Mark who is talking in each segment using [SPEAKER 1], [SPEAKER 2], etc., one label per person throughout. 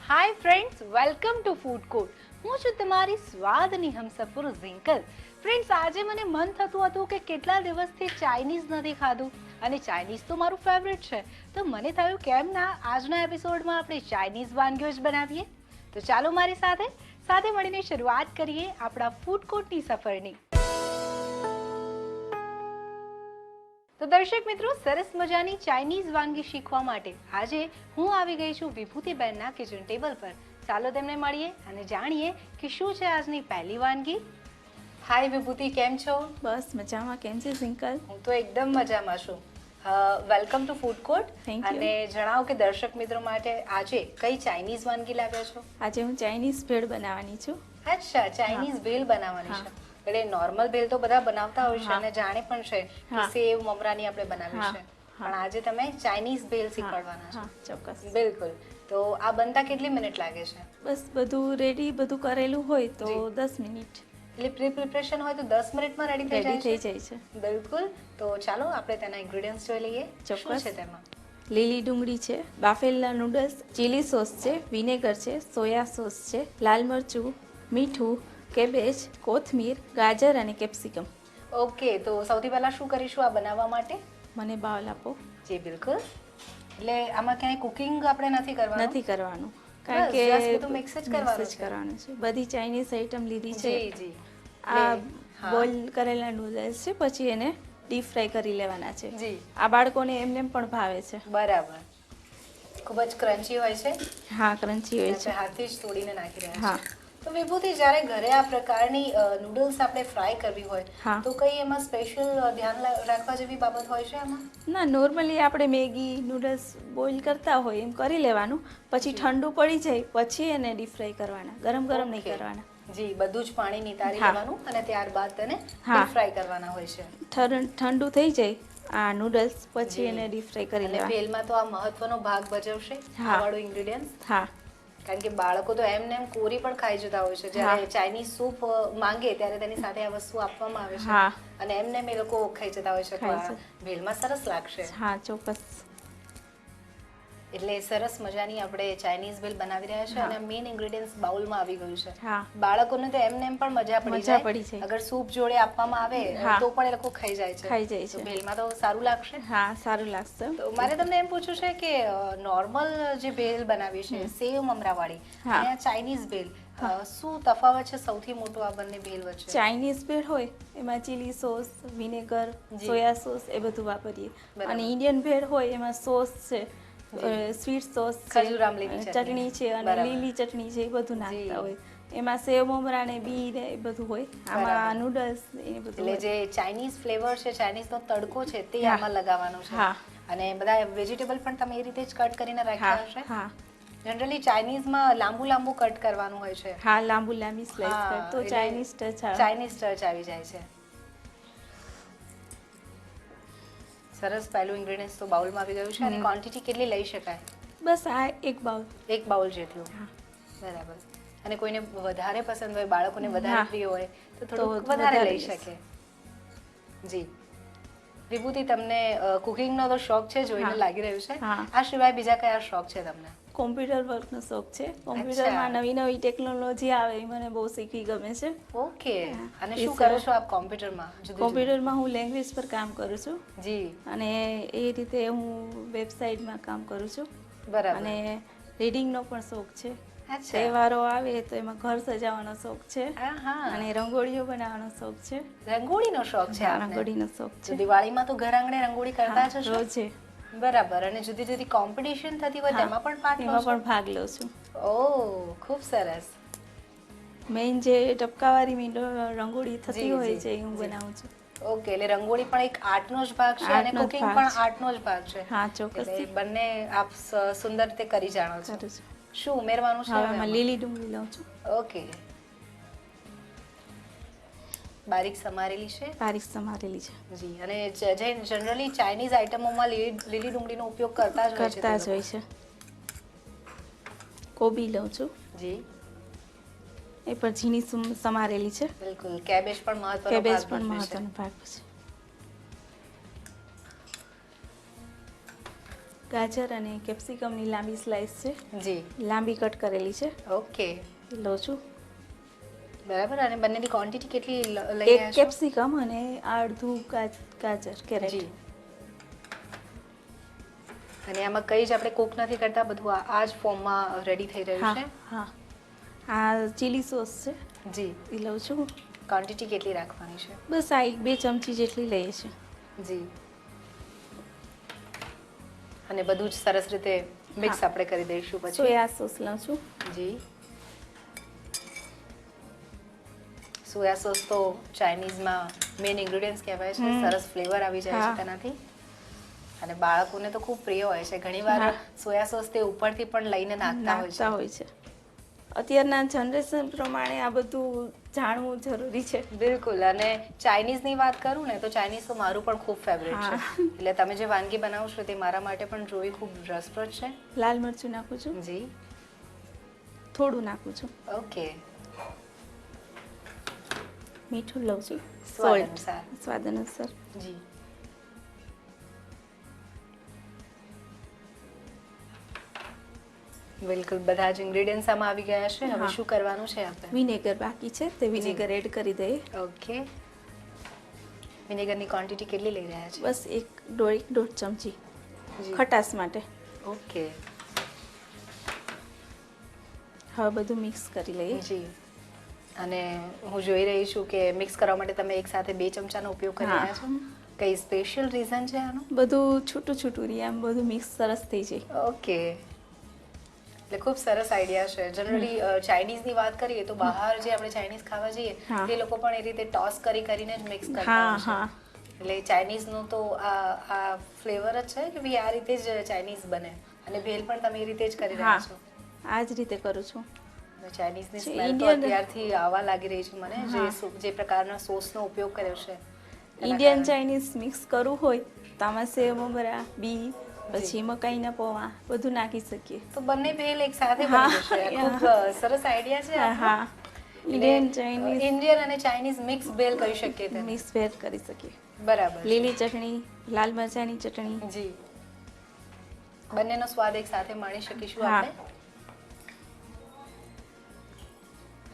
[SPEAKER 1] Hi friends, welcome to food court. હું છું તમારી સ્વાદની હમસફર ઝિંકલ. ફ્રેન્ડ્સ, આજે મને મન થતું હતું કે કેટલા દિવસથી ચાઇનીઝ નથી ખાધું અને ચાઇનીઝ તો મારું ફેવરેટ છે. તો મને થયું કેમ ના આજના એપિસોડમાં આપણે ચાઇનીઝ વાનગીઓ જ બનાવીએ. તો ચાલો મારી સાથે મળીને શરૂઆત કરીએ આપણા ફૂડ કોર્ટની સફરની. તો દર્શક મિત્રો, સરસ મજાની ચાઇનીઝ વાનગી શીખવા માટે આજે હું આવી ગઈ છું વિભૂતિબેનના કિચન ટેબલ પર. ચાલો તેમને મળીએ અને જાણીએ કે શું છે આજની પહેલી વાનગી. હાય વિભૂતિ, કેમ છો?
[SPEAKER 2] બસ મજામાં. કેમ છે ઝિંકલ?
[SPEAKER 1] હું તો એકદમ મજામાં છું. Welcome to food court. અને જણાવો કે દર્શક મિત્રો માટે આજે કઈ ચાઇનીઝ વાનગી લાવ્યા છો?
[SPEAKER 2] આજે હું ચાઇનીઝ ભેળ બનાવવાની છું.
[SPEAKER 1] અચ્છા, ચાઇનીઝ ભેળ બનાવવાની છે. એટલે નોર્મલ ભેલ તો બધા બનાવતા હોય છે અને જાણે પણ છે કે સેવ મમરાની આપણે બનાવી છે, પણ આજે તમે ચાઇનીઝ ભેલ શીખવાડવાના છો.
[SPEAKER 2] ચોક્કસ.
[SPEAKER 1] બિલકુલ. તો આ બનતા કેટલી મિનિટ લાગે છે?
[SPEAKER 2] બસ બધું રેડી, બધું કરેલું હોય તો 10 મિનિટ.
[SPEAKER 1] એટલે પ્રી પ્રિપરેશન હોય તો 10 મિનિટમાં રેડી થઈ જાય છે.
[SPEAKER 2] બિલકુલ.
[SPEAKER 1] તો ચાલો આપણે તેના ઇન્ગ્રેડિયન્ટ્સ જોઈ લઈએ. શું છે તેમાં?
[SPEAKER 2] લીલી ડુંગળી છે, બાફેલા નૂડલ્સ, ચીલી સોસ છે, વિનેગર છે, સોયા સોસ છે, લાલ મરચું, મીઠું, કેબેજ, કોથમીર, ગાજર અને કેપ્સિકમ.
[SPEAKER 1] ઓકે, તો સૌથી પહેલા શું કરીશું આ બનાવવા માટે?
[SPEAKER 2] મને બાઉલ આપો.
[SPEAKER 1] જી બિલકુલ. એટલે આમાં ક્યાંય કુકિંગ આપણે નથી કરવાનું,
[SPEAKER 2] કારણ કે
[SPEAKER 1] બધું મિક્સ જ કરવાનું
[SPEAKER 2] છે. બધી ચાઇનીઝ આઈટમ લીધી છે.
[SPEAKER 1] જી.
[SPEAKER 2] આ બોઇલ કરેલા નૂડલ્સ છે, પછી એને ડીપ ફ્રાય કરી લેવાના છે.
[SPEAKER 1] જી.
[SPEAKER 2] આ બાળકોને એમને પણ ભાવે છે.
[SPEAKER 1] બરાબર. ખૂબ જ ક્રન્ચી હોય છે.
[SPEAKER 2] હા, ક્રન્ચી હોય છે.
[SPEAKER 1] હાથથી જ તોડીને નાખી રહ્યા છે. તો વિભૂતિ, જ્યારે ઘરે આ પ્રકારની નૂડલ્સ આપણે ફ્રાય કરવી હોય તો કઈ એમાં સ્પેશિયલ ધ્યાન રાખવા જેવી બાબત હોય છે આમાં?
[SPEAKER 2] ના, નોર્મલી આપણે મેગી નૂડલ્સ બોઇલ કરતા હોય એમ કરી લેવાનું, પછી ઠંડુ પડી જાય પછી એને ડીપ ફ્રાય કરવાના, ગરમ નહીં કરવાના.
[SPEAKER 1] જી, બધું જ પાણી નિતારી લેવાનું અને ત્યારબાદ તેને ડીપ ફ્રાય કરવાના હોય છે.
[SPEAKER 2] ઠંડુ થઈ જાય આ નૂડલ્સ પછી એને ડીપ ફ્રાય કરી લેવાના.
[SPEAKER 1] ભેલમાં તો આ મહત્વનો ભાગ ભજવશે આ વાળું ઇન્ગ્રેડિયન્ટ.
[SPEAKER 2] હા,
[SPEAKER 1] કારણ કે બાળકો તો એમને એમ કોરી પણ ખાઈ જતા હોય છે. જ્યારે ચાઇનીઝ સૂપ માંગે ત્યારે તેની સાથે આ વસ્તુ આપવામાં આવે છે અને એમને એ લોકો ખાઈ જતા હોય છે. તો ભેલમાં સરસ લાગશે.
[SPEAKER 2] હા, ચોક્કસ.
[SPEAKER 1] એટલે સરસ મજાની આપણે ચાઇનીઝ ભેલ બનાવી રહ્યા છે અને મેઇન ઇન્ગ્રેડિયન્ટ્સ બાઉલમાં આવી ગયું છે. બાળકોને તો એમને એમ પણ મજા પડી જાય. અગર સૂપ જોડે આપવામાં આવે તો પણ એ લોકો ખાઈ જાય છે. તો ભેલમાં તો સારું લાગશે.
[SPEAKER 2] હા, સારું લાગશે.
[SPEAKER 1] તો મારે તમને એમ પૂછવું છે કે નોર્મલ જે ભેલ બનાવી છે સેવ મમરાવાળી અને આ ચાઇનીઝ ભેલ, શું તફાવત છે સૌથી મોટો આ બંને ભેલ વચ્ચે?
[SPEAKER 2] ચાઇનીઝ ભેળ હોય એમાં chilli sauce, vinegar, soya sauce એ બધું વાપરીએ, અને ઇન્ડિયન ભેળ હોય એમાં સોસ છે, સ્વીટ સોસ છે, ચટણી છે અને લીલી ચટણી છે, એ બધું નાખતા હોય. એમાં સેવ મમરા ને બી ને એ બધું હોય. આમાં નૂડલ્સ એ બધું.
[SPEAKER 1] એટલે જે ચાઇનીઝ ફ્લેવર છે, ચાઇનીઝ નો તડકો છે તે આમાં લગાવવાનો છે. અને બધા વેજીટેબલ પણ તમે એ રીતે જ કટ કરીને રાખ્યા હશે.
[SPEAKER 2] હા,
[SPEAKER 1] જનરલી ચાઇનીઝમાં લાંબુ કટ કરવાનું હોય છે.
[SPEAKER 2] હા, લાંબી સ્લાઇસ કટ, તો ચાઇનીઝ
[SPEAKER 1] ટચ આવી જાય છે. સરસ. પહેલું ઇન્ગ્રેડિયન્ટ તો બાઉલમાં આવી ગયું છે. અને ક્વોન્ટિટી કેટલી લઈ શકાય?
[SPEAKER 2] બસ આ એક બાઉલ
[SPEAKER 1] જેટલું. બરાબર. અને કોઈને વધારે પસંદ હોય, બાળકોને વધારે પ્રિય હોય તો થોડું વધારે લઈ શકે. જી વિભૂતિ, તમને કુકિંગનો તો શોખ છે, જોઈને લાગી રહ્યું છે. આ સિવાય બીજા કયા શોખ છે તમને?
[SPEAKER 2] કોમ્પ્યુટર વર્કનો શોખ છે. કોમ્પ્યુટરમાં નવી ટેકનોલોજી આવે એ મને બહુ શીખવી ગમે છે.
[SPEAKER 1] ઓકે. અને શું કરો છો આપ કોમ્પ્યુટરમાં?
[SPEAKER 2] કોમ્પ્યુટરમાં હું લેંગ્વેજ પર કામ કરું છું.
[SPEAKER 1] જી.
[SPEAKER 2] અને એ રીતે હું વેબસાઇટમાં કામ કરું છું.
[SPEAKER 1] બરાબર.
[SPEAKER 2] અને રીડિંગનો પણ શોખ છે. તહેવારો આવે તો એમાં ઘર સજાવવાનો શોખ છે અને રંગોળીઓ બનાવવાનો શોખ છે.
[SPEAKER 1] રંગોળીનો શોખ છે?
[SPEAKER 2] રંગોળીનો શોખ છે.
[SPEAKER 1] દિવાળીમાં તો ઘર આંગણે રંગોળી કરતા જ છો?
[SPEAKER 2] રોજે.
[SPEAKER 1] બરાબર. અને જુદી જુદી કોમ્પિટિશન થતી હોય તેમાં પણ
[SPEAKER 2] ભાગ લઉં છું.
[SPEAKER 1] ઓહ, ખૂબ સરસ.
[SPEAKER 2] મેઇન જે ટપકાવાળી રંગોળી થતી હોય છે એ હું બનાવું છું.
[SPEAKER 1] ઓકે. એટલે રંગોળી પણ એક આર્ટનો જ ભાગ છે અને કુકિંગ પણ આર્ટનો જ ભાગ છે.
[SPEAKER 2] હા, ચોક્કસ.
[SPEAKER 1] બંને આપ સુંદર રીતે કરી જાણો છો. શું ઉમેરવાનું છે?
[SPEAKER 2] હવે લીલી ડુંગળી લઉં છું.
[SPEAKER 1] ઓકે. બારીક સમારેલી છે. જી. અને જનરલી ચાઇનીઝ આઈટમોમાં લીલી ડુંગળીનો ઉપયોગ કરતા જ હોય છે.
[SPEAKER 2] કોબી લઉં છું.
[SPEAKER 1] જી.
[SPEAKER 2] એ પણ ઝીણી સમારેલી છે.
[SPEAKER 1] બિલકુલ. કેબેજ પણ મહત્વનો ભાગ છે.
[SPEAKER 2] ગાજર અને કેપ્સિકમની લાંબી સ્લાઇસ છે,
[SPEAKER 1] જી
[SPEAKER 2] લાંબી કટ કરેલી છે,
[SPEAKER 1] ઓકે
[SPEAKER 2] એ લઉં છું.
[SPEAKER 1] બરાબર. અને બંનેની ક્વોન્ટિટી કેટલી લઈ
[SPEAKER 2] એક
[SPEAKER 1] રહ્યા છો?
[SPEAKER 2] કેપ્સિકમ અને અડધું ગાજર કેરેટ.
[SPEAKER 1] જી. અને આમાં કઈ જ આપણે કુક નથી કરતા, બધું આ જ ફોર્મમાં રેડી થઈ રહ્યું
[SPEAKER 2] હા
[SPEAKER 1] છે.
[SPEAKER 2] હા. આ ચીલી સોસ છે,
[SPEAKER 1] જી.
[SPEAKER 2] એ લઉં છું.
[SPEAKER 1] ક્વોન્ટિટી કેટલી રાખવાની છે?
[SPEAKER 2] બસ આ 2 ચમચી જેટલી લઈએ છીએ.
[SPEAKER 1] જી. અને બધું જ સરસ રીતે મિક્સ આપણે કરી દઈશું પછી.
[SPEAKER 2] સોયા સોસ લઉં છું.
[SPEAKER 1] જી. સોયા સોસ તો ચાઇનીઝમાં મેઇન ઇન્ગ્રેડિયન્ટ્સ કહેવાય છે. સરસ ફ્લેવર આવી જાય છે તેનાથી. અને બાળકોને તો ખૂબ પ્રિય હોય છે. ઘણીવાર સોયા સોસ તે ઉપરથી પણ લઈને નાખતા હોય છે.
[SPEAKER 2] અત્યારના જનરેશન પ્રમાણે આ બધું જાણવું જરૂરી છે.
[SPEAKER 1] બિલકુલ. અને ચાઇનીઝની વાત કરું ને તો ચાઇનીઝ તો મારું પણ ખૂબ ફેવરેટ છે. એટલે તમે જે વાનગી બનાવશો તે મારા માટે પણ જોઈ ખૂબ રસપ્રદ છે.
[SPEAKER 2] લાલ મરચું નાખું છું.
[SPEAKER 1] જી.
[SPEAKER 2] થોડું નાખું છું.
[SPEAKER 1] ઓકે.
[SPEAKER 2] મીઠું લઉં છું.
[SPEAKER 1] સ્વાદ અનુસાર.
[SPEAKER 2] સ્વાદ અનુસાર.
[SPEAKER 1] જી. બિલકુલ. બધા જ ઇન્ગ્રેડિયન્ટ્સ આમાં આવી ગયા છે. હવે શું કરવાનું છે આપણે?
[SPEAKER 2] વિનેગર બાકી છે, તે વિનેગર એડ કરી દઈએ.
[SPEAKER 1] ઓકે. વિનેગરની ક્વોન્ટિટી કેટલી લઈ રહ્યા છે?
[SPEAKER 2] બસ 1.5 ચમચી ખટાશ માટે.
[SPEAKER 1] ઓકે.
[SPEAKER 2] હવે બધું મિક્સ કરી લઈએ.
[SPEAKER 1] જી. અને હું જોઈ રહી છું કે મિક્સ કરવા માટે તમે એક સાથે 2 ચમચાનો ઉપયોગ કરી રહ્યા છો. કઈ સ્પેશિયલ રીઝન છે આનું?
[SPEAKER 2] બધું છૂટું છૂટું રહે, આમ બધું મિક્સ સરસ થઈ જાય.
[SPEAKER 1] ઓકે. એટલે ખૂબ સરસ આઈડિયા છે. જનરલી ચાઇનીઝની વાત કરીએ તો બહાર જે આપણે ચાઇનીઝ ખાવા જઈએ તે લોકો પણ એ રીતે ટોસ કરીને જ મિક્સ કરતા હોય છે. એટલે ચાઇનીઝનો તો આ ફ્લેવર જ છે કે ભાઈ આ રીતે જ ચાઇનીઝ બને. અને ભેલ પણ તમે એ રીતે જ કરી રહ્યા છો?
[SPEAKER 2] આ જ રીતે કરું છું.
[SPEAKER 1] ચાઇનીઝની સ્મેલ તો અત્યારથી આવવા લાગી રહી છે મને, જે પ્રકારના સોસનો ઉપયોગ કર્યો છે.
[SPEAKER 2] ઇન્ડિયન ચાઇનીઝ મિક્સ કરવું હોય તો આમાં સેવ મમરા, બી, પછી મકાઈના પૌવા બધું નાખી શકીએ.
[SPEAKER 1] તો બંને ભેલ એક સાથે બની જશે. ખૂબ સરસ આઈડિયા છે.
[SPEAKER 2] હા. ઇન્ડિયન ચાઇનીઝ,
[SPEAKER 1] ઇન્ડિયન અને ચાઇનીઝ મિક્સ ભેલ કરી શકીએ તેને.
[SPEAKER 2] મિક્સ ભેલ કરી શકીએ.
[SPEAKER 1] બરાબર.
[SPEAKER 2] લીલી ચટણી, લાલ મરચાંની ચટણી.
[SPEAKER 1] જી. બંનેનો સ્વાદ એક સાથે માણી શકીશું આપણે.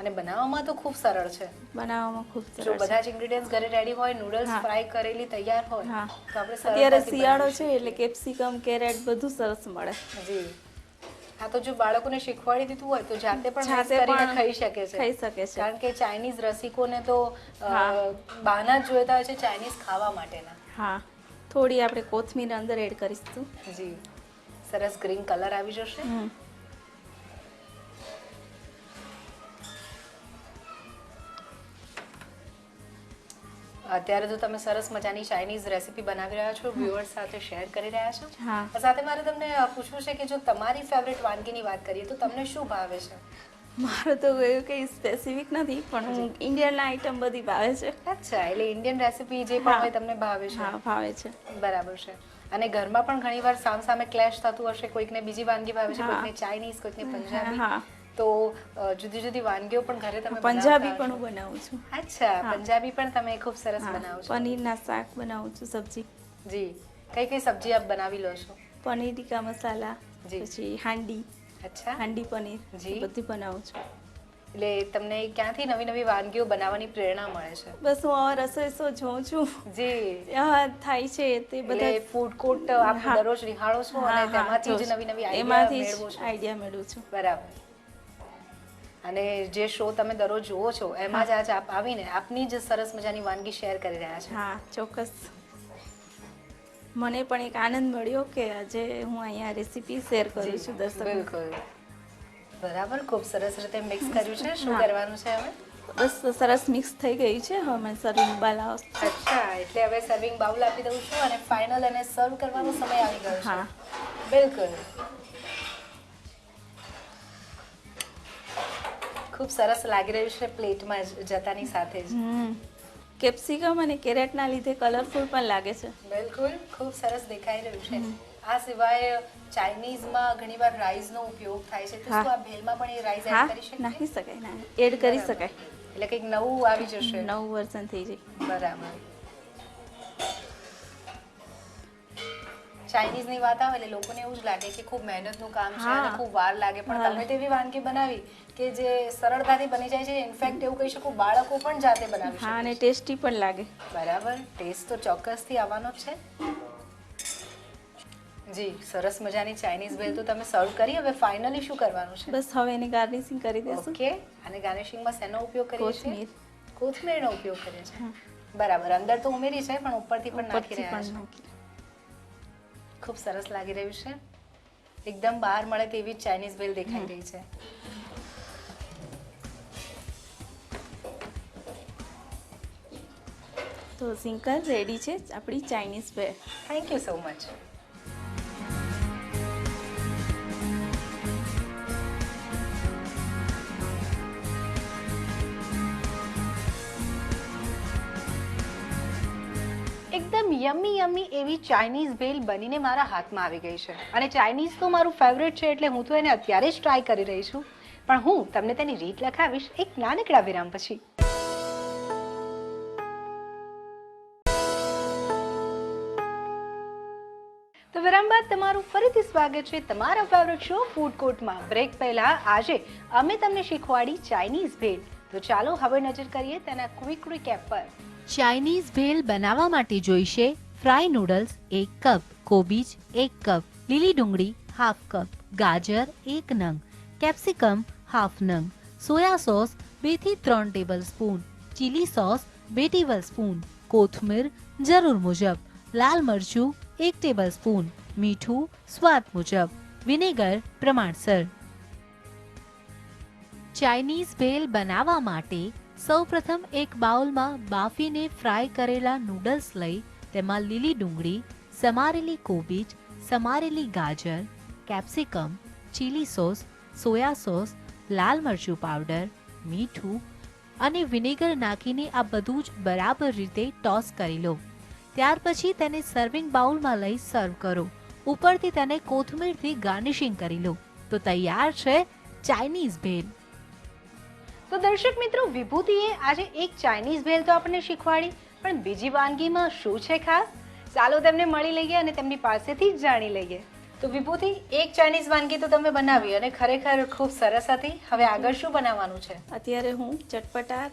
[SPEAKER 1] અને બનાવવામાં તો ખૂબ સરળ છે.
[SPEAKER 2] બનાવવામાં ખૂબ સરળ.
[SPEAKER 1] જો બધા જ ઇન્ગ્રેડિયન્ટ્સ ઘરે રેડી હોય, નૂડલ્સ ફ્રાય કરેલી તૈયાર હોય તો આપણે
[SPEAKER 2] અત્યારે શિયાળો છે એટલે કેપ્સિકમ, કેરેટ બધું સરસ મળે.
[SPEAKER 1] જી. હા, તો જો બાળકોને શીખવાડી દીધું હોય તો જાતે પણ મિક્સ કરીને ખાઈ શકે છે.
[SPEAKER 2] ખાઈ શકે છે.
[SPEAKER 1] કારણ કે ચાઇનીઝ રસિકોને તો બહાના જ જોઈતા હોય છે ચાઇનીઝ ખાવા માટેના.
[SPEAKER 2] હા. થોડી આપણે કોથમીર અંદર એડ કરીશું.
[SPEAKER 1] જી. સરસ ગ્રીન કલર આવી જશે. અત્યારે તો તમે સરસ મજાની ચાઇનીઝ રેસીપી બનાવી રહ્યા છો, વ્યુઅર્સ સાથે શેર કરી રહ્યા છો. સાથે મારે તમને પૂછવું છે કે જો તમારી ફેવરેટ વાનગીની વાત કરીએ તો તમને શું ભાવે છે?
[SPEAKER 2] મારું તો એવું કંઈ સ્પેસિફિક નથી, પણ ઇન્ડિયન આઈટમ બધી ભાવે છે.
[SPEAKER 1] અચ્છા, એટલે ઇન્ડિયન રેસીપી જે પણ હોય તમને ભાવે છે?
[SPEAKER 2] હા, ભાવે છે.
[SPEAKER 1] બરાબર છે. અને ઘરમાં પણ ઘણીવાર સામે ક્લેશ થતું હશે, કોઈકને બીજી વાનગી ભાવે છે, કોઈકને ચાઇનીઝ, કોઈકને પંજાબી. તો જુદી જુદી વાનગીઓ પણ ઘરે તમે
[SPEAKER 2] પંજાબી પણ બનાવું છું.
[SPEAKER 1] અચ્છા, પંજાબી પણ તમે ખૂબ સરસ બનાવો છો.
[SPEAKER 2] પનીરના શાક બનાવું છું, સબ્જી.
[SPEAKER 1] જી. કઈ કઈ સબ્જી આપ બનાવી લો છો?
[SPEAKER 2] પનીર ટીકા મસાલા, પછી હાંડી.
[SPEAKER 1] અચ્છા.
[SPEAKER 2] હાંડી પનીર,
[SPEAKER 1] જી,
[SPEAKER 2] બધું બનાવું છું.
[SPEAKER 1] એટલે તમને ક્યાંથી નવી નવી વાનગીઓ બનાવવાની પ્રેરણા મળે છે?
[SPEAKER 2] બસ હું આ રસોઈ શો જોઉં છું.
[SPEAKER 1] જી.
[SPEAKER 2] થાય છે તે બધા
[SPEAKER 1] ફૂડ કોર્ટ આપ દરરોજ નિહાળો છો અને તેમાંથી જ નવી નવી
[SPEAKER 2] આઈડિયા મેળવું છું.
[SPEAKER 1] બરાબર. અને જે શો તમે દરરોજ જુઓ છો એમાં જ આજ આપ આવીને આપની જ સરસ મજાની વાનગી શેર કરી રહ્યા છો.
[SPEAKER 2] હા, ચોક્કસ. મને પણ એક આનંદ મળ્યો કે આજે હું અહીંયા રેસીપી શેર કરું છું દર્શકો.
[SPEAKER 1] બિલકુલ. બરાબર. ખૂબ સરસ રીતે મિક્સ કર્યું છે. શું કરવાનું છે હવે?
[SPEAKER 2] બસ સરસ મિક્સ થઈ ગયું છે. હવે મેં સર્વિંગ બાઉલ.
[SPEAKER 1] અચ્છા, એટલે હવે સર્વિંગ બાઉલ આપી દઉં છું અને ફાઇનલ એને સર્વ કરવાનો સમય આવી ગયો છે.
[SPEAKER 2] હા,
[SPEAKER 1] બિલકુલ. ખૂબ સરસ લાગી રહ્યું છે પ્લેટમાં જતાની સાથે જ.
[SPEAKER 2] કેપ્સિકમ અને કેરેટના લીધે કલરફુલ પણ લાગે છે.
[SPEAKER 1] બિલકુલ, ખૂબ સરસ દેખાઈ રહ્યું છે. આ સિવાય ચાઇનીઝમાં ઘણીવાર રાઈસનો ઉપયોગ થાય છે, તો શું આ ભેલમાં પણ એ રાઈસ એડ કરી શકાય?
[SPEAKER 2] નાખી શકાય, એડ કરી શકાય.
[SPEAKER 1] એટલે કંઈક નવું આવી જશે.
[SPEAKER 2] નવું વર્ઝન થઈ જાય.
[SPEAKER 1] બરાબર. ચાઇનીઝની વાત આવે એટલે લોકોને એવું જ લાગે કે ખૂબ મહેનતનું કામ છે અને ખૂબ વાર લાગે, પણ તમે તેવી વાનગી બનાવી કે જે સરળતાથી બની જાય છે. ઇનફેક્ટ એવું કહી શકું બાળકો પણ જાતે બનાવી શકે.
[SPEAKER 2] હા, અને ટેસ્ટી પણ લાગે.
[SPEAKER 1] બરાબર, ટેસ્ટ તો ચોક્કસથી આવવાનો જ છે. જી, સરસ મજાની ચાઇનીઝ ભેલ તો તમે સર્વ કરી. હવે ફાઇનલી શું કરવાનું છે?
[SPEAKER 2] બસ હવે એને ગાર્નિશિંગ કરી દેશું.
[SPEAKER 1] ઓકે, અને ગાર્નિશિંગમાં શેનો ઉપયોગ કરીએ છીએ?
[SPEAKER 2] કોથમીર.
[SPEAKER 1] કોથમીરનો ઉપયોગ કરીએ છીએ. બરાબર, અંદર તો ઉમેરી છે પણ ઉપરથી પણ નાખી રહ્યા છે. ખૂબ સરસ લાગી રહ્યું છે. એકદમ બહાર મળે તેવી જ ચાઇનીઝ ભેલ દેખાઈ રહી છે.
[SPEAKER 2] તો સિંકલ રેડી છે આપણી Chinese bhel.
[SPEAKER 1] Thank you so much. એકદમ યમ્મી યમ્મી એવી ચાઇનીઝ ભેલ બનીને મારા હાથમાં આવી ગઈ છે. અને ચાઇનીઝ તો મારું ફેવરેટ છે એટલે હું તો એને અત્યારે જ ટ્રાય કરી રહી છું. પણ હું તમને તેની રીત લખાવીશ એક નાનકડા વિરામ પછી. તો વિરામ બાદ તમારું ફરીથી સ્વાગત છે તમારા ફેવરેટ શો ફૂડ કોર્ટમાં. બ્રેક પહેલા આજે અમે તમને શીખવાડી ચાઇનીઝ ભેલ. તો ચાલો હવે નજર કરીએ તેના ક્વિક રીકેપ પર.
[SPEAKER 3] ચાઇનીઝ ભેલ બનાવવા માટે જોઈશે ફ્રાય નૂડલ્સ 1 કપ, કોબીજ 1 કપ, લીલી ડુંગળી ½ કપ, ગાજર 1 નંગ, કેપ્સિકમ ½ નંગ, સોયા સોસ 2 થી 3 ટેબલસ્પૂન, ચીલી સોસ 2 ટેબલસ્પૂન, કોથમીર જરૂર મુજબ, લાલ મરચું 1 ટેબલસ્પૂન, મીઠું સ્વાદ મુજબ, વિનેગર પ્રમાણસર. ચાઇનીઝ ભેલ બનાવવા માટે સૌપ્રથમ એક બાઉલમાં બાફીને ફ્રાય કરેલા નૂડલ્સ લઈ તેમાં લીલી ડુંગળી, સમારેલી કોબીજ, સમારેલી ગાજર, capsicum, chilli sauce, soya sauce, લાલ મરચું પાવડર, મીઠું અને વિનેગર નાખીને આ બધું જ બરાબર રીતે ટોસ કરી લો. ત્યાર પછી તેને સર્વિંગ બાઉલમાં લઈ સર્વ કરો. ઉપરથી તેને કોથમીરથી ગાર્નિશિંગ કરી લો. તો તૈયાર છે ચાઇનીઝ ભેલ.
[SPEAKER 1] તો દર્શક મિત્રો, વિભૂતિએ આજે એક ચાઇનીઝ ભેલ તો આપણને શીખવાડી, પણ બીજી વાનગીમાં શું છે ખાસ? ચાલો તેમને મળી લઈએ અને તેમની પાસેથી જ જાણી લઈએ. તો વિભૂતિ, એક ચાઇનીઝ વાનગી તો તમે બનાવી અને ખરેખર ખૂબ સરસ હતી. હવે આગળ શું બનાવવાનું છે?
[SPEAKER 2] અત્યારે હું ચટપટા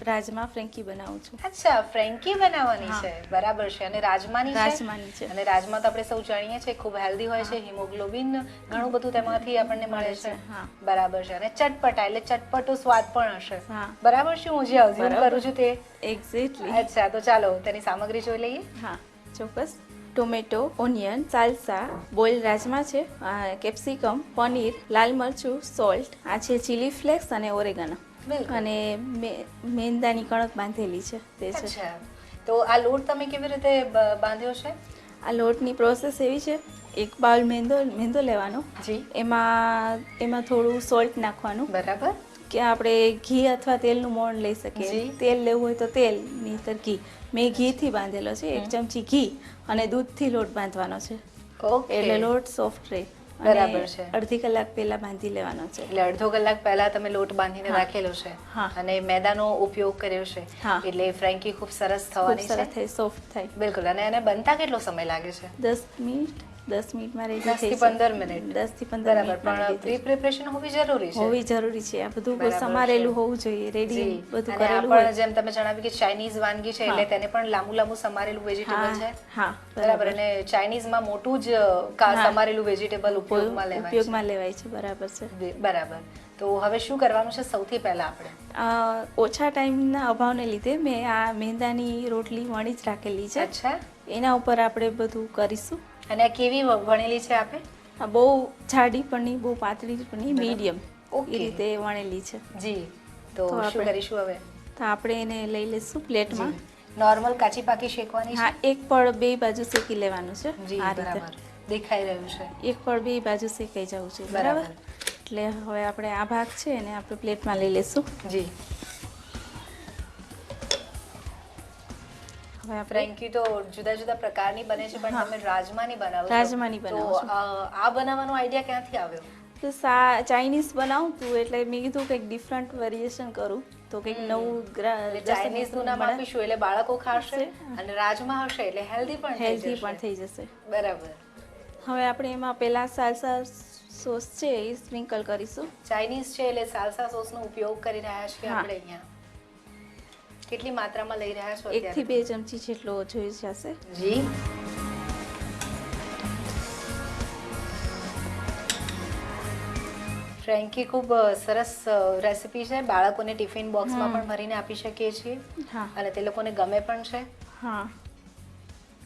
[SPEAKER 2] રાજમા ફ્રેન્કી બનાવું છું.
[SPEAKER 1] અચ્છા, ફ્રેન્કી બનાવવાની છે. બરાબર છે. અને રાજમાની
[SPEAKER 2] છે.
[SPEAKER 1] અને રાજમા તો આપણે સૌ જાણીએ છીએ ખૂબ હેલ્ધી હોય છે. હિમોગ્લોબિન ઘણું બધું તેમાંથી આપણને મળે છે. બરાબર છે. અને ચટપટા એટલે ચટપટો સ્વાદ પણ હશે. બરાબર છે. હું જે અઝ્યુમ કરું છું તે
[SPEAKER 2] એક્ઝેક્ટલી.
[SPEAKER 1] અચ્છા, તો ચાલો તેની સામગ્રી જોઈ લઈએ.
[SPEAKER 2] હા, ચોક્કસ. ટોમેટો, ઓનિયન, સાલ્સા, બોઇલ રાજમા છે, કેપ્સિકમ, પનીર, લાલ મરચું, સોલ્ટ, આ છે ચીલી ફ્લેક્સ અને ઓરેગાનો, અને મેંદાની કણક બાંધેલી છે તે છે.
[SPEAKER 1] અચ્છા, તો આ લોટ તમે કેવી રીતે બાંધ્યો છે?
[SPEAKER 2] આ લોટની પ્રોસેસ એવી છે, એક બાઉલ મેંદો લેવાનો,
[SPEAKER 1] જી,
[SPEAKER 2] એમાં થોડું સોલ્ટ નાખવાનું.
[SPEAKER 1] બરાબર.
[SPEAKER 2] કે આપણે ઘી અથવા તેલનું મોણ લઈ શકીએ. તેલ લેવું હોય તો તેલ, નહીંતર ઘી. મેં ઘીથી બાંધેલો છે. 1 ચમચી ઘી અને દૂધથી લોટ બાંધવાનો છે. એટલે લોટ સોફ્ટ રહે.
[SPEAKER 1] બરાબર છે.
[SPEAKER 2] અડધી કલાક પહેલા બાંધી લેવાનો છે.
[SPEAKER 1] એટલે અડધો કલાક પહેલા તમે લોટ બાંધીને રાખેલો છે અને મેદાનો ઉપયોગ કર્યો છે. એટલે ફ્રેન્કી ખૂબ સરસ થવાની છે.
[SPEAKER 2] સરસ થાય, સોફ્ટ થાય.
[SPEAKER 1] બિલકુલ. અને એને બનતા કેટલો સમય લાગે છે?
[SPEAKER 2] 10 મિનિટમાં રેડી થઈ
[SPEAKER 1] 10 થી 15 મિનિટ.
[SPEAKER 2] 10 થી 15 મિનિટ.
[SPEAKER 1] પણ પ્રી પ્રિપરેશન હોવી જરૂરી છે.
[SPEAKER 2] હોવી જરૂરી છે. આ બધું સમારેલું હોવું જોઈએ, રેડી બધું કરેલું
[SPEAKER 1] હોય. જેમ તમે જણાવ્યું કે ચાઇનીઝ વાનગી છે એટલે તેને પણ લાંબુ સમારેલું વેજીટેબલ છે.
[SPEAKER 2] હા,
[SPEAKER 1] બરાબર. અને ચાઇનીઝમાં મોટું જ સમારેલું વેજીટેબલ ઉપયોગમાં
[SPEAKER 2] લેવાય છે. બરાબર છે.
[SPEAKER 1] બરાબર. તો હવે શું કરવાનું છે સૌથી પહેલા આપણે?
[SPEAKER 2] ઓછા ટાઈમના અભાવને લીધે મેં આ મેંદાની રોટલી વણી જ રાખેલી છે.
[SPEAKER 1] અચ્છા.
[SPEAKER 2] એના ઉપર આપણે બધું કરીશું.
[SPEAKER 1] અને કેવી વણેલી છે આપે?
[SPEAKER 2] બહુ જાડી પણ નહીં, બહુ પાતળી પણ નહીં, મીડિયમ એ રીતે વણેલી છે.
[SPEAKER 1] જી. તો શું કરીશું હવે?
[SPEAKER 2] તો આપણે એને લઈ લઈશું પ્લેટમાં.
[SPEAKER 1] નોર્મલ કાચી પાકી શેકવાની છે?
[SPEAKER 2] હા, એક પડ બે બાજુ શેકી લેવાનું છે.
[SPEAKER 1] આ રીતે દેખાઈ રહ્યું છે.
[SPEAKER 2] એક પડ બે બાજુ શેકાઈ જવું છે. બરાબર. એટલે હવે આપણે આ ભાગ છે એને આપણે પ્લેટમાં લઈ લઈશું.
[SPEAKER 1] જી. ફ્રેન્કી તો જુદા જુદા પ્રકારની બને છે, પણ તમે રાજમાની બનાવો છો.
[SPEAKER 2] રાજમાની બનાવો છો.
[SPEAKER 1] તો આ બનાવવાનો આઈડિયા ક્યાંથી આવ્યો?
[SPEAKER 2] તો ચાઇનીઝ બનાવું તું એટલે મેં કીધું કંઈક ડિફરન્ટ વેરિએશન કરું, તો કંઈક નવું.
[SPEAKER 1] ચાઇનીઝ નું નામ આપીશું એટલે બાળકો ખાશે અને રાજમા હશે એટલે હેલ્ધી પણ થઈ જશે.
[SPEAKER 2] બરાબર. હવે આપણે એમાં પહેલા સાલ્સા સોસ છે એ સ્પ્રિંકલ કરીશું.
[SPEAKER 1] ચાઇનીઝ છે એટલે સાલ્સા સોસનો ઉપયોગ કરી રહ્યા છીએ
[SPEAKER 2] હા.
[SPEAKER 1] આપણે અહીંયા. કેટલી માત્રામાં લઈ રહ્યા છો
[SPEAKER 2] 1 થી 2 ચમચી જેટલો જોઈ જશે.
[SPEAKER 1] જી. ફ્રેન્કી ખૂબ સરસ રેસિપી છે. બાળકોને ટિફિન બોક્સમાં પણ ભરીને આપી શકીએ છીએ
[SPEAKER 2] હા
[SPEAKER 1] અને તે લોકોને ગમે પણ છે.
[SPEAKER 2] હા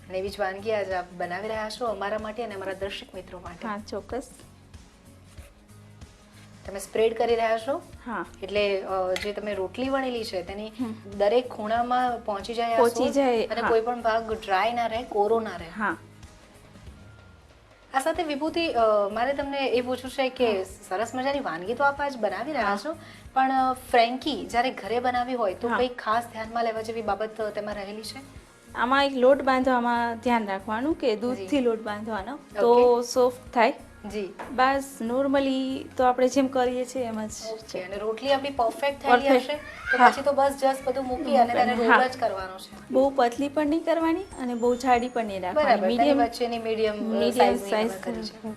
[SPEAKER 1] અને એવી જ વાનગી આજે આપ બનાવી રહ્યા છો અમારા માટે અને અમારા દર્શક મિત્રો માટે.
[SPEAKER 2] હા ચોક્કસ.
[SPEAKER 1] તમે સ્પ્રેડ કરી રહ્યા છો
[SPEAKER 2] હા
[SPEAKER 1] એટલે જે તમે રોટલી વણેલી છે તેની દરેક ખૂણામાં પહોંચી જાય આ
[SPEAKER 2] પહોંચી
[SPEAKER 1] sauce
[SPEAKER 2] જાય,
[SPEAKER 1] અને
[SPEAKER 2] હા.
[SPEAKER 1] કોઈ પણ ભાગ ડ્રાય ના રહે, કોરો ના રહે.
[SPEAKER 2] હા
[SPEAKER 1] આ સાથે વિભૂતિ મારે તમને એ પૂછવું છે કે સરસ મજાની વાનગી તો આપ આજ બનાવી રહ્યા છો, પણ ફ્રેન્કી જ્યારે ઘરે બનાવી હોય તો
[SPEAKER 2] હા.
[SPEAKER 1] કંઈ ખાસ ધ્યાનમાં લેવા જેવી બાબત તેમાં રહેલી છે?
[SPEAKER 2] આમાં એક લોટ બાંધવામાં ધ્યાન રાખવાનું કે દૂધથી લોટ બાંધવાનો તો
[SPEAKER 1] Okay.
[SPEAKER 2] સોફ્ટ થાય.
[SPEAKER 1] જી.
[SPEAKER 2] બસ નોર્મલી તો આપણે જેમ કરીએ છીએ એમ જ
[SPEAKER 1] ઓકે.
[SPEAKER 2] છે.
[SPEAKER 1] અને રોટલી આપણી પરફેક્ટ થયેલી
[SPEAKER 2] Perfect.
[SPEAKER 1] હશે તો
[SPEAKER 2] હા.
[SPEAKER 1] પછી તો બસ જસ્ટ બધું મૂકી અને તેને
[SPEAKER 2] હા.
[SPEAKER 1] રોલ જ કરવાનો છે.
[SPEAKER 2] બહુ પતલી પણ નહીં કરવાની અને બહુ જાડી પણ નહીં
[SPEAKER 1] બરાબર.
[SPEAKER 2] રાખવાની.
[SPEAKER 1] તેની
[SPEAKER 2] મીડિયમ
[SPEAKER 1] વચ્ચેની મીડિયમ
[SPEAKER 2] મીડિયમ
[SPEAKER 1] સાઈઝની તમે કરી છે.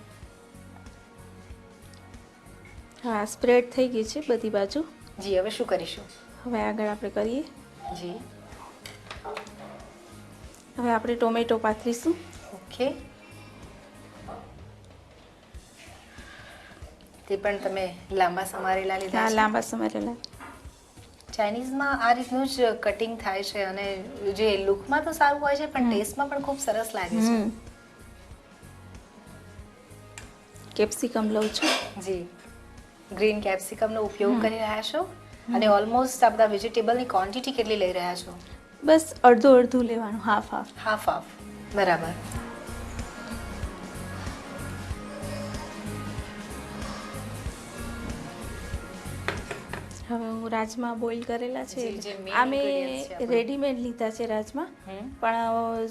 [SPEAKER 2] હા સ્પ્રેડ થઈ ગઈ છે બધી બાજુ.
[SPEAKER 1] જી. હવે શું કરીશું?
[SPEAKER 2] હવે આગળ આપણે કરીએ.
[SPEAKER 1] જી.
[SPEAKER 2] હવે આપણે ટોમેટો પાથરીશું.
[SPEAKER 1] ઓકે. તે પણ તમે લાંબા સમારેલા લીધા
[SPEAKER 2] હા
[SPEAKER 1] છે.
[SPEAKER 2] લાંબા સમારેલા.
[SPEAKER 1] ચાઇનીઝમાં આ રીતનું જ કટિંગ થાય છે અને જે લુકમાં તો સારું હોય છે પણ ટેસ્ટમાં પણ ખૂબ સરસ લાગે છે.
[SPEAKER 2] કેપ્સિકમ લઉં છું.
[SPEAKER 1] જી. ગ્રીન કેપ્સિકમનો ઉપયોગ કરી રહ્યા છો અને ઓલમોસ્ટ આ બધા વેજીટેબલની ક્વોન્ટિટી કેટલી લઈ રહ્યા છો?
[SPEAKER 2] બસ અડધું લેવાનું, હાફ હાફ.
[SPEAKER 1] Half half. બરાબર.
[SPEAKER 2] હવે હું રાજમા બોઇલ કરેલા છે.
[SPEAKER 1] જી, જે main
[SPEAKER 2] આ મેં
[SPEAKER 1] ingredients છે આપણે.
[SPEAKER 2] રેડીમેડ લીધા છે રાજમા.
[SPEAKER 1] હમ.
[SPEAKER 2] પણ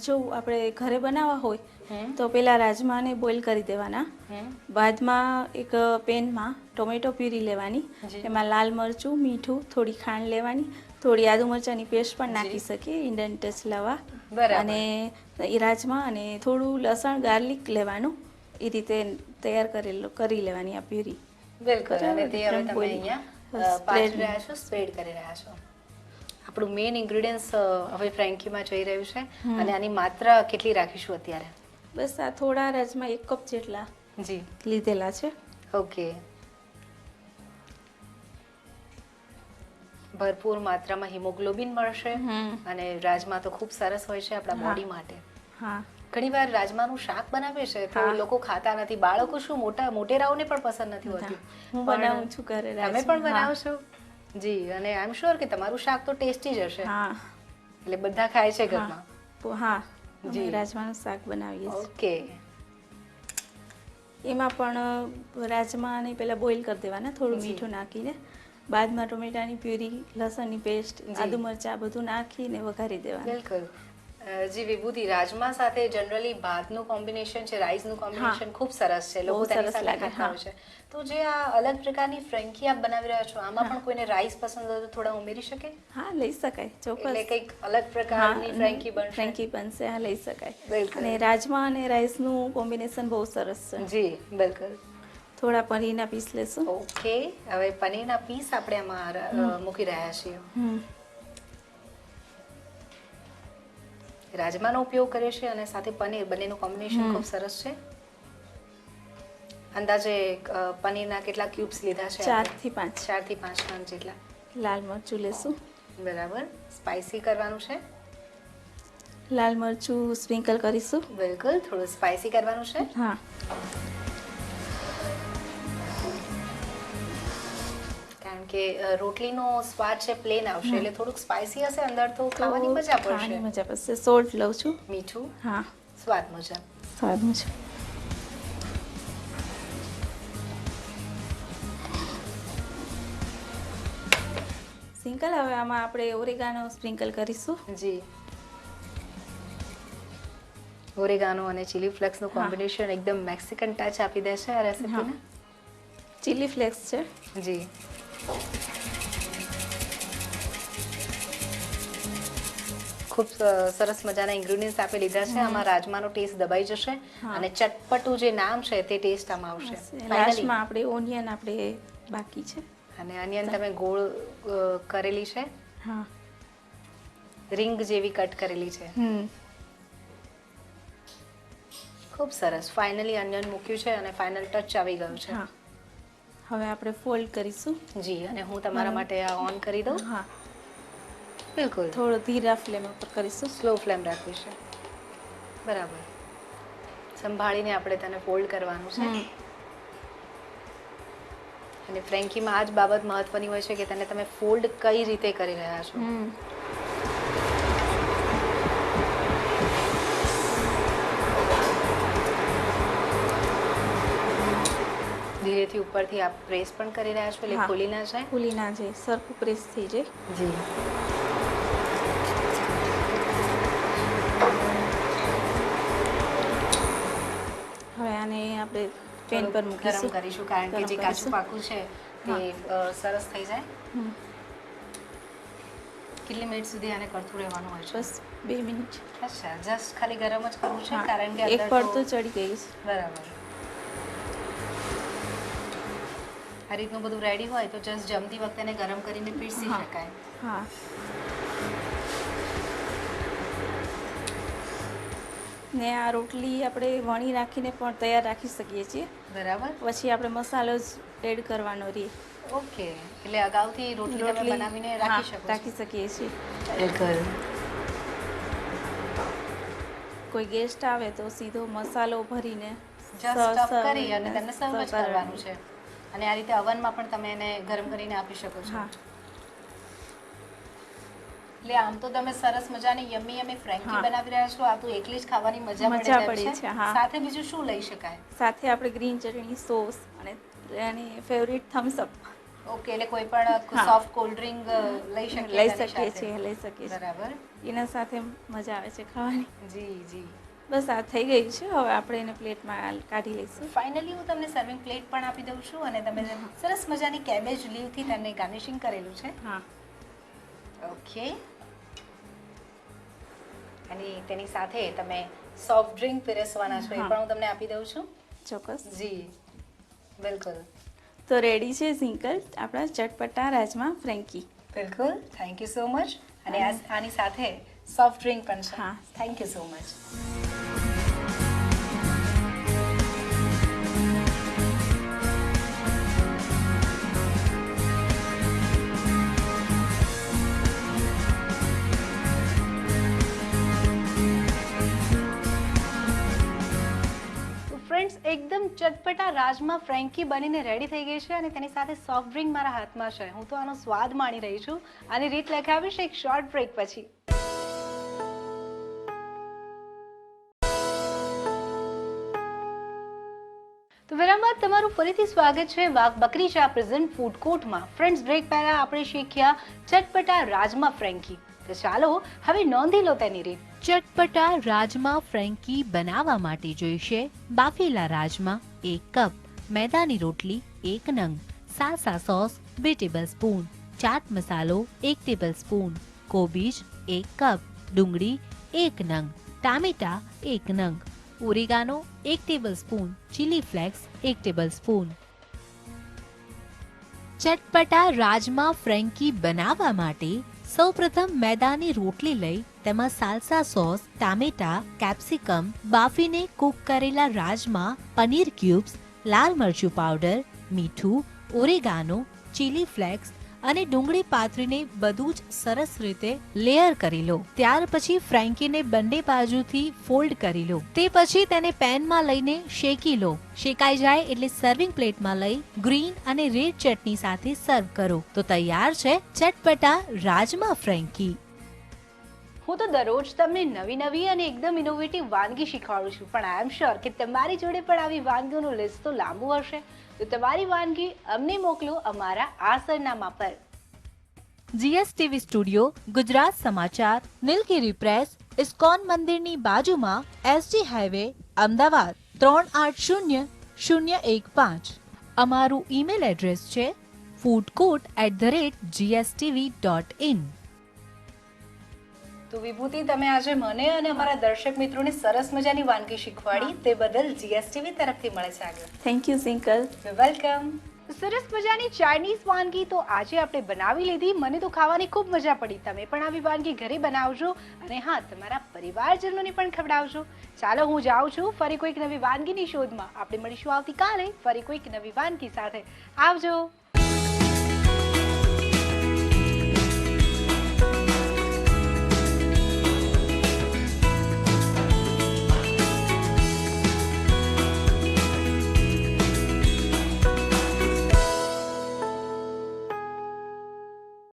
[SPEAKER 2] જો આપણે ઘરે બનાવવા હોય
[SPEAKER 1] હમ.
[SPEAKER 2] તો પેલા રાજમાને બોઇલ કરી દેવાના.
[SPEAKER 1] હમ.
[SPEAKER 2] બાદમાં એક પેનમાં ટોમેટો પ્યુરી લેવાની,
[SPEAKER 1] જી.
[SPEAKER 2] એમાં લાલ મરચું, મીઠું, થોડી ખાંડ લેવાની, થોડી આદુ મરચાંની પેસ્ટ પણ નાખી શકીએ ઇન્ડિયન ટચ લાવવા.
[SPEAKER 1] બરાબર.
[SPEAKER 2] અને એ રાજમા અને થોડું લસણ ગાર્લિક લેવાનું, એ રીતે તૈયાર કરી લેવાની આ પ્યુરી.
[SPEAKER 1] બિલકુલ. અને તે હવે તમે
[SPEAKER 2] boil.
[SPEAKER 1] અહીંયા પાથરી રહ્યા છો, સ્પ્રેડ કરી રહ્યા છો. આપણું મેઇન ઇન્ગ્રેડિયન્ટ્સ હવે ફ્રેન્કીમાં જઈ રહ્યું છે અને આની માત્રા કેટલી રાખીશું અત્યારે?
[SPEAKER 2] બસ આ થોડા રાજમા 1 કપ જેટલા
[SPEAKER 1] જી.
[SPEAKER 2] લીધેલા છે.
[SPEAKER 1] ઓકે. ભરપૂર માત્રામાં હિમોગ્લોબિન મળશે અને રાજમા તો ખૂબ સરસ હોય છે આપણા બોડી માટે.
[SPEAKER 2] હા
[SPEAKER 1] ઘણીવાર રાજમાનું શાક બનાવે છે તો
[SPEAKER 2] હા.
[SPEAKER 1] લોકો ખાતા નથી. બાળકો શું મોટેરાઓને પણ પસંદ નથી હોતી.
[SPEAKER 2] હું
[SPEAKER 1] પણ
[SPEAKER 2] બનાવું છું ઘરે
[SPEAKER 1] તમે
[SPEAKER 2] રાજમા.
[SPEAKER 1] પણ બનાવો છો? જી. અને આઈ એમ શ્યોર કે તમારું શાક તો ટેસ્ટી જ હશે.
[SPEAKER 2] હા
[SPEAKER 1] એટલે બધા ખાય છે ઘરમાં.
[SPEAKER 2] હા
[SPEAKER 1] જી.
[SPEAKER 2] અમે રાજમાનું શાક બનાવીએ છીએ.
[SPEAKER 1] ઓકે.
[SPEAKER 2] એમાં પણ રાજમાને પહેલા બોઇલ કરી દેવાના થોડું
[SPEAKER 1] જી.
[SPEAKER 2] મીઠું નાખીને, બાદમાં ટોમેટાની પ્યુરી, લસણની પેસ્ટ,
[SPEAKER 1] જી.
[SPEAKER 2] આદુ મરચાં બધું નાખીને વઘારી દેવાના.
[SPEAKER 1] બિલકુલ. જી વિભૂતિ, રાજમા સાથે જનરલી ભાતનું કોમ્બિનેશન છે, રાઈસનું કોમ્બિનેશન ખૂબ સરસ છે. લોકો
[SPEAKER 2] બહુ
[SPEAKER 1] તેની
[SPEAKER 2] સરસ
[SPEAKER 1] સાથે
[SPEAKER 2] લાગે,
[SPEAKER 1] ખાતા
[SPEAKER 2] હા.
[SPEAKER 1] હોય છે. તો જે આ અલગ પ્રકારની ફ્રેન્કી આપ બનાવી રહ્યા છો આમાં પણ કોઈને રાઈસ પસંદ હોય તો થોડા ઉમેરી શકે?
[SPEAKER 2] હા લઈ શકાય
[SPEAKER 1] એટલે
[SPEAKER 2] ચોક્કસ.
[SPEAKER 1] કંઈક અલગ પ્રકારની ફ્રેન્કી બનશે.
[SPEAKER 2] ફ્રેન્કી બનશે, હા લઈ શકાય.
[SPEAKER 1] બિલકુલ.
[SPEAKER 2] અને રાજમા અને રાઈસનું કોમ્બિનેશન બહુ સરસ છે.
[SPEAKER 1] જી બિલકુલ.
[SPEAKER 2] થોડા પનીરના પીસ લેશું.
[SPEAKER 1] ઓકે. હવે પનીરના પીસ આપણે આમાં મૂકી રહ્યા છીએ. રાજમાનો ઉપયોગ કર્યો છે અને સાથે પનીર, બંનેનું કોમ્બિનેશન ખૂબ સરસ છે. અંદાજે પનીરના કેટલા ક્યુબ્સ લીધા છે?
[SPEAKER 2] 4 થી 5
[SPEAKER 1] 4 થી 5 ગ્રામ જેટલા.
[SPEAKER 2] લાલ મરચું લેશું.
[SPEAKER 1] બરાબર. સ્પાઇસી કરવાનું છે.
[SPEAKER 2] લાલ મરચું સ્પ્રિંકલ કરીશું.
[SPEAKER 1] બિલકુલ. થોડું સ્પાઇસી કરવાનું છે.
[SPEAKER 2] હા
[SPEAKER 1] કારણ કે રોટલીનો સ્વાદ છે પ્લેન આવશે એટલે થોડુંક સ્પાઇસી હશે અંદર તો ખાવાની મજા
[SPEAKER 2] ખાવાની
[SPEAKER 1] પડશે.
[SPEAKER 2] મજા પડશે. સોલ્ટ લઉં છું.
[SPEAKER 1] મીઠું
[SPEAKER 2] હા
[SPEAKER 1] સ્વાદ મુજબ.
[SPEAKER 2] સ્વાદ મુજબ. સિંકલ હવે આમાં આપણે ઓરેગાનો સ્પ્રિંકલ કરીશું.
[SPEAKER 1] જી. ઓરેગાનો અને ચીલી ફ્લેક્સનું કોમ્બિનેશન એકદમ મેક્સિકન ટચ આપી દે છે આ રેસિપીને.
[SPEAKER 2] ચીલી ફ્લેક્સ છે.
[SPEAKER 1] જી. ખૂબ સરસ મજાના ઇન્ગ્રેડિયન્ટ્સ આપે લીધા છે. આમાં રાજમાનો ટેસ્ટ દબાઈ જશે અને ચટપટું જે નામ છે તે ટેસ્ટ આમાં આવશે.
[SPEAKER 2] લાસ્ટમાં આપણે ઓનિયન આપણે બાકી છે.
[SPEAKER 1] અને અનિયન તમે ગોળ કરેલી છે,
[SPEAKER 2] હા,
[SPEAKER 1] રિંગ જેવી કટ કરેલી છે. ખૂબ સરસ. ફાઇનલી અનિયન મૂક્યું છે અને ફાઇનલ ટચ આવી ગયો છે.
[SPEAKER 2] હા, હવે આપણે ફોલ્ડ કરીશું.
[SPEAKER 1] જી, અને હું તમારા માટે આ ઓન કરી દઉં.
[SPEAKER 2] હા,
[SPEAKER 1] બિલકુલ.
[SPEAKER 2] થોડો ધીરા ફ્લેમ ઉપર કરીશું.
[SPEAKER 1] સ્લો ફ્લેમ રાખવી છે. બરાબર. સંભાળીને આપણે તેને ફોલ્ડ કરવાનું છે. અને ફ્રેન્કીમાં આ જ બાબત મહત્વની હોય છે કે તેને તમે ફોલ્ડ કઈ રીતે કરી રહ્યા છો. ધીરેથી ઉપરથી આપ પ્રેસ પણ કરી રહ્યા છો એટલે ખુલી ના જાય.
[SPEAKER 2] ખુલી ના જાય, સરખું પ્રેસ થઈ જાય.
[SPEAKER 1] જી.
[SPEAKER 2] હવે આને આપણે પેન પર મૂકીશું.
[SPEAKER 1] ગરમ કરીશું કારણ કે જે કાચું પાકું છે તે સરસ થઈ જાય. કેટલી મિનિટ સુધી આને કરતું રહેવાનું હોય છે?
[SPEAKER 2] બસ 2 મિનિટ.
[SPEAKER 1] અચ્છા, જસ્ટ ખાલી ગરમ જ કરવું છે કારણ કે
[SPEAKER 2] એક પડતું ચડી ગયું છે.
[SPEAKER 1] બરાબર. આ રીતનું બધું રેડી હોય તો જસ્ટ જમતી વખતે એને ગરમ કરીને પીરસી શકાય.
[SPEAKER 2] હા, ને આ રોટલી આપણે વણી રાખીને પણ તૈયાર રાખી શકીએ છીએ.
[SPEAKER 1] બરાબર.
[SPEAKER 2] પછી આપણે મસાલો જ એડ કરવાનો રહે.
[SPEAKER 1] ઓકે, એટલે અગાઉથી રોટલી તમે બનાવીને રાખી શકો છો.
[SPEAKER 2] રાખી શકીએ છીએ.
[SPEAKER 1] બિલકુલ.
[SPEAKER 2] કોઈ ગેસ્ટ આવે તો સીધો મસાલો ભરીને
[SPEAKER 1] જસ્ટ સ્ટફ કરી અને તેને સર્વ જ કરવાનું છે. અને આ રીતે અવનમાં પણ તમે એને ગરમ કરીને આપી શકો છો. એટલે આમ તો તમે સરસ મજાની યમ્મી યમ્મી ફ્રેન્કી બનાવી રહ્યા છો. આ તો એકલી જ ખાવાની મજા પડે છે. સાથે બીજું શું લઈ શકાય?
[SPEAKER 2] સાથે આપણે ગ્રીન ચટણી, સોસ અને એની ફેવરિટ થમ્સ અપ.
[SPEAKER 1] ઓકે, એટલે કોઈ પણ સોફ્ટ કોલ્ડ ડ્રિંક લઈ શકીએ છીએ. બરાબર.
[SPEAKER 2] એના સાથે મજા આવે છે ખાવાની.
[SPEAKER 1] જી જી.
[SPEAKER 2] બસ આ થઈ ગયું છે. હવે આપણે એને પ્લેટમાં કાઢી લઈશું.
[SPEAKER 1] ફાઇનલી હું તમને સર્વિંગ પ્લેટ પણ આપી દઉં છું અને તમે સરસ મજાની કેબેજ લીવથી તેને ગાર્નિશિંગ કરેલું છે.
[SPEAKER 2] હા,
[SPEAKER 1] ઓકે. અને તેની સાથે તમે સોફ્ટ ડ્રિંક પીરસવાના છો એ પણ હું તમને આપી દઉં છું.
[SPEAKER 2] ચોક્કસ.
[SPEAKER 1] જી, બિલકુલ.
[SPEAKER 2] તો રેડી છે સિંકલ આપણા ચટપટા રાજમા ફ્રેન્કી.
[SPEAKER 1] બિલકુલ. Thank you so much. અને આની સાથે સોફ્ટ ડ્રિંક પણ છે.
[SPEAKER 2] હા,
[SPEAKER 1] thank you so much. Friends, એકદમ ચટપટા રાજમા ફ્રેન્કી બનીને રેડી થઈ ગઈ છે અને તેની સાથે સોફ્ટ ડ્રિંક મારા હાથમાં છે. હું તો આનો સ્વાદ માણી રહી છું. આની રીત લખાવીશ એક શોર્ટ બ્રેક પછી. તો વિરામ બાદ તમારું ફરીથી સ્વાગત છે વાઘ બકરી ચા પ્રેઝન્ટ ફૂડ કોર્ટમાં. ફ્રેન્ડ્સ, બ્રેક પહેલા આપણે શીખ્યા ચટપટા રાજમા ફ્રેન્કી. તો ચાલો હવે નોંધી લો તેની રીત.
[SPEAKER 3] ચટપટા રાજમા ફ્રેન્કી બનાવવા માટે જોઈશે બાફેલા રાજમા 1 કપ, મેદાની રોટલી 1 નંગ, સાલસા સોસ 2 ટેબલસ્પૂન, ચાટ મસાલો 1 ટેબલસ્પૂન, કોબીજ 1 કપ, ડુંગળી 1 નંગ, ટામેટા 1 નંગ, oregano 1 tablespoon, chilli flakes 1 tablespoon. ચટપટા રાજમા ફ્રેન્કી બનાવવા માટે સૌપ્રથમ મેદાની રોટલી લઈ તેમાં સાલસા સોસ, ટામેટા, કેપ્સિકમ, બાફીને કૂક કરેલા રાજમા, પનીર ક્યુબ્સ, લાલ મરચું પાવડર, મીઠું, ઓરેગાનો, ચીલી ફ્લેક્સ અને ડુંગળી પાથરીને બધું જ સરસ રીતે લેયર કરી લો. ત્યાર પછી ફ્રેન્કીને બંને બાજુથી ફોલ્ડ કરી લો. તે પછી તેને પેનમાં લઈને શેકી લો. શેકાઈ જાય એટલે સર્વિંગ પ્લેટમાં લઈ ગ્રીન અને રેડ ચટણી સાથે સર્વ કરો. તો તૈયાર છે ચટપટા રાજમા ફ્રેન્કી.
[SPEAKER 1] હું તો દરરોજ તમને નવી અને એકદમ ઇનોવેટિવ વાનગી શીખવાડું છું, પણ આઈ એમ શ્યોર કે તમારી જોડે પણ આવી વાનગીઓનું લિસ્ટ તો લાંબુ હશે. તો તમારી વાનગી અમને મોકલો અમારા આ સરનામા પર.
[SPEAKER 3] જીએસટીવી સ્ટુડિયો, ગુજરાત સમાચાર, નીલગિરી પ્રેસ, ઇસ્કોન મંદિરની બાજુમાં, એસજી હાઈવે, અમદાવાદ 380015. અમારું ઈમેલ એડ્રેસ છે foodcourt@gstv.in.
[SPEAKER 1] તો વિભૂતિ, તમે આજે મને અને અમારા દર્શક મિત્રોને સરસ મજાની વાનગી શીખવાડી, તે બદલ જીએસટીવી તરફથી મળે છે આગળ.
[SPEAKER 2] થેન્ક યુ સિંકલ.
[SPEAKER 1] વેલકમ. સરસ મજાની ચાઇનીઝ વાનગી તો આજે આપણે બનાવી લીધી. મને તો ખાવાની ખૂબ મજા પડી. તમે પણ આવી વાનગી ઘરે બનાવજો અને હા, તમારા પરિવારજનોને પણ ખવડાવજો. ચાલો, હું જાઉં છું ફરી કોઈક નવી વાનગીની શોધમાં. આપણે મળીશું આવતીકાલે ફરી કોઈક નવી વાનગી સાથે. આવજો.